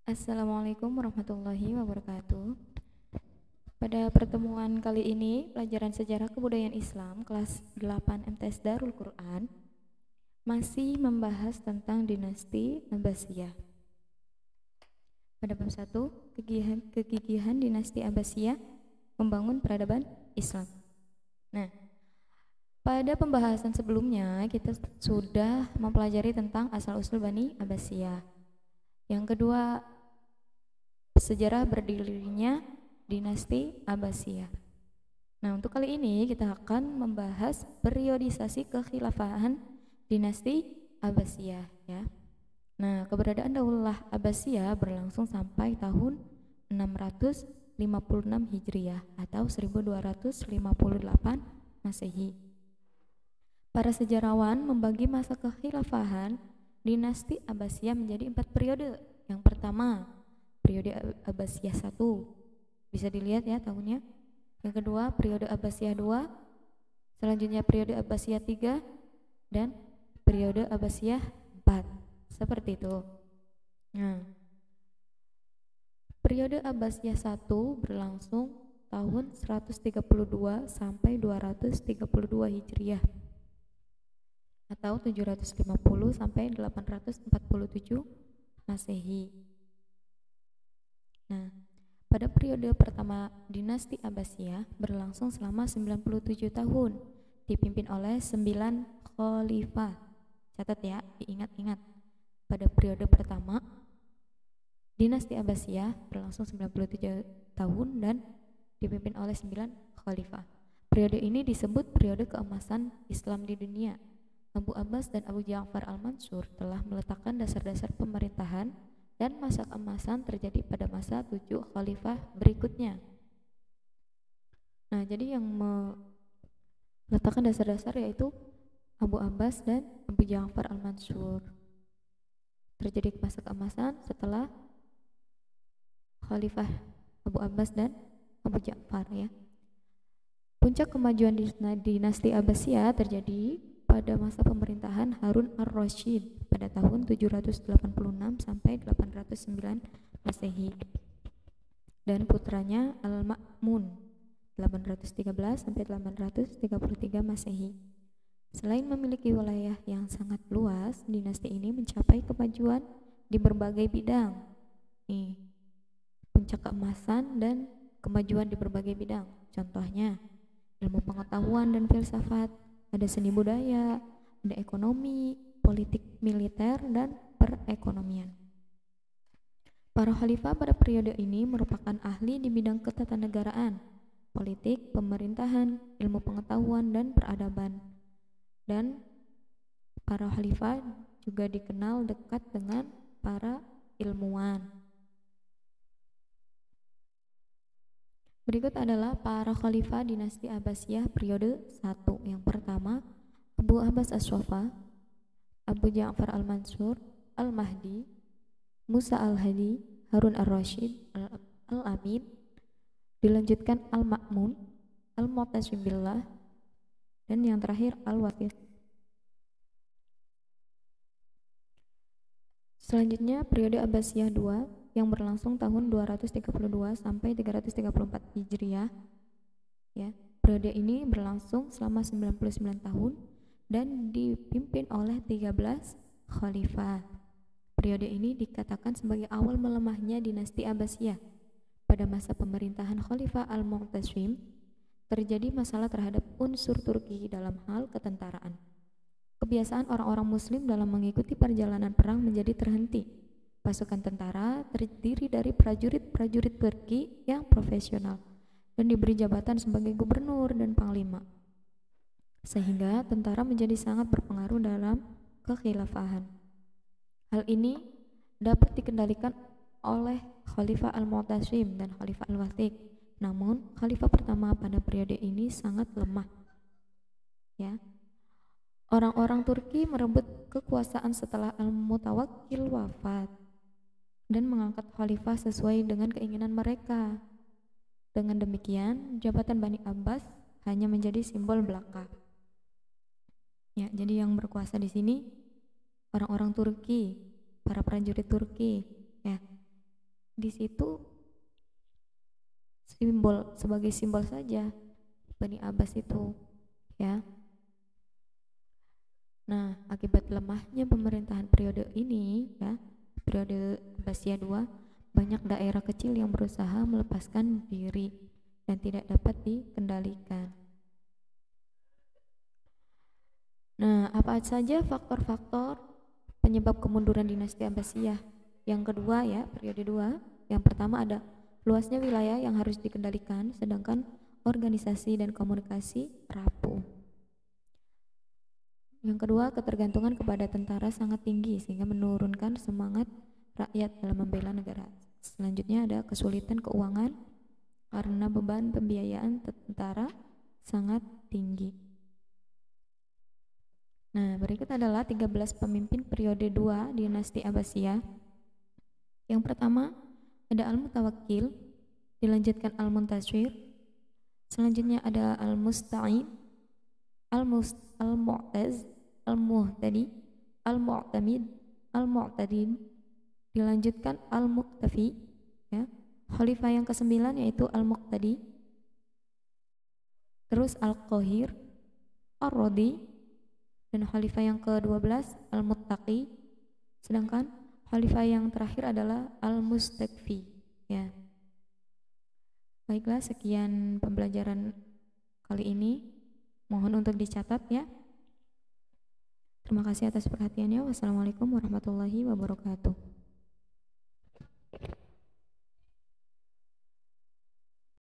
Assalamualaikum warahmatullahi wabarakatuh. Pada pertemuan kali ini, pelajaran sejarah kebudayaan Islam kelas 8 MTS Darul Quran masih membahas tentang dinasti Abbasiyah. Pada bab 1, kegigihan dinasti Abbasiyah membangun peradaban Islam. Nah, pada pembahasan sebelumnya kita sudah mempelajari tentang asal-usul Bani Abbasiyah. Yang kedua, sejarah berdirinya dinasti Abbasiyah. Nah, untuk kali ini kita akan membahas periodisasi kekhilafahan dinasti Abbasiyah ya. Nah, keberadaan Daulah Abbasiyah berlangsung sampai tahun 656 Hijriah atau 1258 Masehi. Para sejarawan membagi masa kekhilafahan dinasti Abbasiyah menjadi 4 periode. Yang pertama, periode Abbasiyah 1, bisa dilihat ya tahunnya. Yang kedua, periode Abbasiyah 2, selanjutnya periode Abbasiyah 3, dan periode Abbasiyah 4. Seperti itu. Nah, periode Abbasiyah 1 berlangsung tahun 132 sampai 232 Hijriah atau 750 sampai 847 Masehi. Nah, pada periode pertama dinasti Abbasiyah berlangsung selama 97 tahun, dipimpin oleh 9 khalifah. Catat ya, diingat-ingat. Pada periode pertama dinasti Abbasiyah berlangsung 97 tahun dan dipimpin oleh 9 khalifah. Periode ini disebut periode keemasan Islam di dunia. Abu Abbas dan Abu Ja'far al-Mansur telah meletakkan dasar-dasar pemerintahan dan masa keemasan terjadi pada masa 7 khalifah berikutnya. Nah, jadi yang meletakkan dasar-dasar yaitu Abu Abbas dan Abu Ja'far al-Mansur. Terjadi masa keemasan setelah khalifah Abu Abbas dan Abu Ja'far ya. Puncak kemajuan dinasti Abbasiyah terjadi pada masa pemerintahan Harun ar-Rasyid pada tahun 786 sampai 809 Masehi dan putranya Al-Ma'mun 813 sampai 833 Masehi. Selain memiliki wilayah yang sangat luas, dinasti ini mencapai kemajuan di berbagai bidang. Nih, puncak keemasan dan kemajuan di berbagai bidang. Contohnya, ilmu pengetahuan dan filsafat, ada seni budaya, ada ekonomi, politik militer, dan perekonomian. Para khalifah pada periode ini merupakan ahli di bidang ketatanegaraan, politik, pemerintahan, ilmu pengetahuan, dan peradaban. Dan para khalifah juga dikenal dekat dengan para ilmuwan. Berikut adalah para khalifah dinasti Abbasiyah periode 1. Yang pertama, Abu Abbas as-Soffa, Abu Ja'far al-Mansur, Al-Mahdi, Musa al-Hadi, Harun ar-Rasyid, Al-Amin, dilanjutkan Al-Ma'mun, Al-Mu'tasim billah, dan yang terakhir Al-Wathir. Selanjutnya periode Abbasiyah 2 yang berlangsung tahun 232 sampai 334 Hijriah ya. Periode ini berlangsung selama 99 tahun dan dipimpin oleh 13 khalifah. Periode ini dikatakan sebagai awal melemahnya dinasti Abbasiyah. Pada masa pemerintahan Khalifah Al-Mu'tasim terjadi masalah terhadap unsur Turki dalam hal ketentaraan. Kebiasaan orang-orang muslim dalam mengikuti perjalanan perang menjadi terhenti. Pasukan tentara terdiri dari prajurit-prajurit Turki yang profesional dan diberi jabatan sebagai gubernur dan panglima. Sehingga tentara menjadi sangat berpengaruh dalam kekhilafahan. Hal ini dapat dikendalikan oleh Khalifah Al-Mu'tasim dan Khalifah Al-Wathik. Namun, khalifah pertama pada periode ini sangat lemah. Ya. Orang-orang Turki merebut kekuasaan setelah Al-Mutawakkil wafat dan mengangkat khalifah sesuai dengan keinginan mereka. Dengan demikian, jabatan Bani Abbas hanya menjadi simbol belaka. Ya, jadi yang berkuasa di sini orang-orang Turki, para prajurit Turki, ya. di situ sebagai simbol saja Bani Abbas itu, ya. Nah, akibat lemahnya pemerintahan periode ini, ya, periode Abbasiyah II, banyak daerah kecil yang berusaha melepaskan diri dan tidak dapat dikendalikan. Nah, apa saja faktor-faktor penyebab kemunduran dinasti Abbasiyah? Yang kedua, ya, periode 2. Yang pertama ada luasnya wilayah yang harus dikendalikan, sedangkan organisasi dan komunikasi rapuh. Yang kedua, ketergantungan kepada tentara sangat tinggi sehingga menurunkan semangat rakyat dalam membela negara. Selanjutnya ada kesulitan keuangan karena beban pembiayaan tentara sangat tinggi. Nah, berikut adalah 13 pemimpin periode 2 dinasti Abbasiyah. Yang pertama ada Al-Mutawakkil, dilanjutkan Al-Muntashir. Selanjutnya ada Al-Musta'in, Al-Mu'taz, Al-Muhtadi, Al-Mu'tamid, Al-Mu'tadin, dilanjutkan Al-Muqtafi, ya. Khalifah yang ke-9 yaitu Al-Muqtadi, terus Al-Qahir, Ar-Radi, dan khalifah yang ke-12 Al-Muttaqi, sedangkan khalifah yang terakhir adalah Al-Mustakfi, ya. Baiklah, sekian pembelajaran kali ini. Mohon untuk dicatat, ya. Terima kasih atas perhatiannya. Wassalamualaikum warahmatullahi wabarakatuh.